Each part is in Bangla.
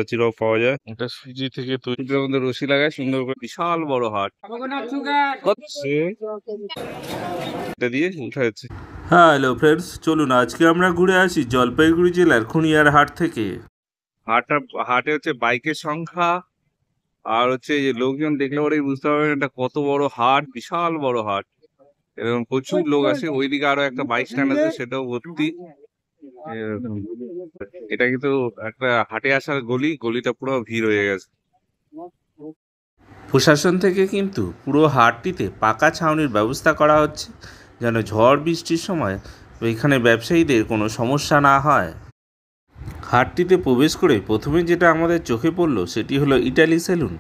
চিরাও পাওয়া যায়। এটা সুজি থেকে তৈরির মধ্যে রশি লাগায় সুন্দর করে, বিশাল বড় হাট। এটা দিয়ে উঠা যাচ্ছে। হ্যালো ফ্রেন্ডস, চলুন আজকে আমরা ঘুরে আসি জলপাইগুড়ি জেলার খুনিয়ার হাট থেকে। হাটে হচ্ছে বাইকের সংখ্যা আর হচ্ছে এই যে লোকজন দেখলে পরেই বুঝতে পারবেন এটা কত বড় হাট, বিশাল বড় হাট। এরকম প্রচুর লোক আসে। ওইদিকে আরো একটা বাইক স্ট্যান্ড আছে, সেটাও ভর্তি। এরকম। এটা কিন্তু একটা হাটে আসার গলিটা পুরো ভিড় হয়ে গেছে। প্রশাসন থেকে কিন্তু পুরো হাটটিতে পাকা ছাউনির ব্যবস্থা করা হচ্ছে, যেন ঝড় বৃষ্টির সময় এখানে ব্যবসায়ীদের কোনো সমস্যা না হয়। হাটটিতে প্রবেশ করে প্রথমে যেটা আমাদের চোখে পড়লো সেটি হলো ইটালি সেলুন।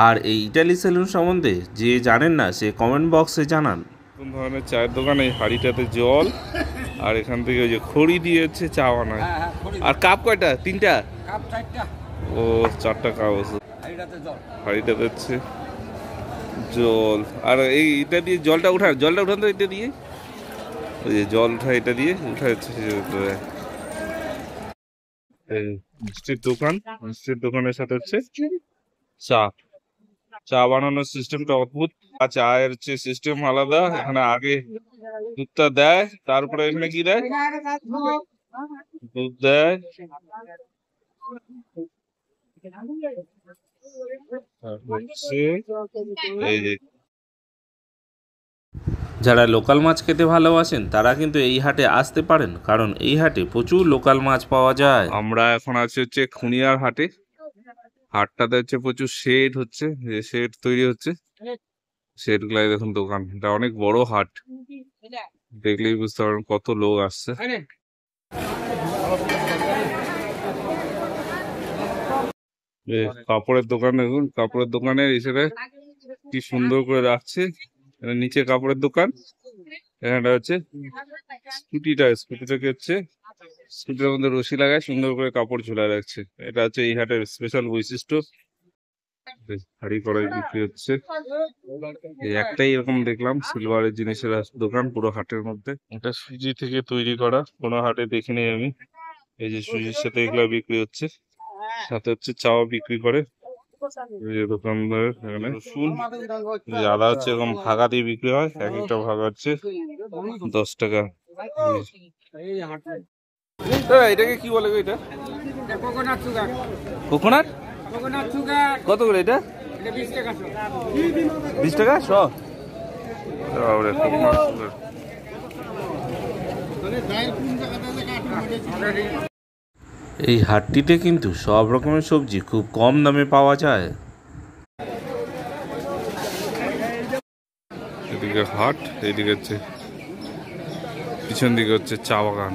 আর এই ইটালি সেলুন সম্বন্ধে যে জানেন না সে কমেন্ট বক্সে জানান। কোন ধরনের চায়ের দোকান, এই হাঁড়িটাতে জল আর এখান থেকে ওই যে খড়ি দিয়েছে চা বানায়। আর কাপ কয়টা? 3টা? ও 4টা কাপ আছে। হাঁড়িটাতে হচ্ছে জল। আর এটা দিয়ে জলটা উঠান তো, এটা দিয়ে ওই যে জল উঠা, এটা দিয়ে উঠা যাচ্ছে। মিষ্টির দোকানের সাথে হচ্ছে চা বানানোর সিস্টেমটা অদ্ভুত। চায়ের হচ্ছে সিস্টেম আলাদা। এখানে আগে দুধটা দেয়, তারপরে এখানে কি দেয়? দুধ দেয়, এই যে যারা লোকাল মাছ খেতে ভালোবাসেন তারা কিন্তু এই হাটে আসতে পারেন, কারণ এই হাটে প্রচুর লোকাল মাছ পাওয়া যায়। আমরা এখন আছি হচ্ছে খুনিয়ার হাটে। হাটটাতে হচ্ছে প্রচুর শেড হচ্ছে, যে শেড তৈরি হচ্ছে, শেড গুলাই দেখুন দোকান। এটা অনেক বড় হাট, দেখলেই বুঝতে পারবেন কত লোক আসছে। কাপড়ের দোকান দেখুন, কাপড়ের দোকানের হিসেবে কি সুন্দর করে রাখছে। নিচে কাপড়ের দোকান, এখানটা হচ্ছে স্কুটিটাকে হচ্ছে স্কুটির মধ্যে রশি লাগায় সুন্দর করে কাপড় ঝুলা রাখছে। এটা হচ্ছে এই হাটের স্পেশাল বৈশিষ্ট্য। হাড়ি কড়াই বিক্রি হচ্ছে। এই একটাই এরকম দেখলাম সিলভারের জিনিসের দোকান পুরো হাটের মধ্যে। এটা সুজি থেকে তৈরি করা, কোনো হাটে দেখিনি আমি। এই যে সুজির সাথে এগুলা বিক্রি হচ্ছে, সাথে হচ্ছে চাও বিক্রি করে দোকানদার। এখানে রসুন, আদা হচ্ছে এরকম ভাগা দিয়ে বিক্রি হয়, এক একটা ভাগা হচ্ছে 10 টাকা। এটাকে কি বলে? এটা কোকোনাট। কত করে এটা? 20 টাকা শ। এই হাটটিতে কিন্তু সব রকমের সবজি খুব কম দামে পাওয়া যায়। এদিকে হাট, এইদিকে হচ্ছে পিছন দিকে হচ্ছে চা বাগান।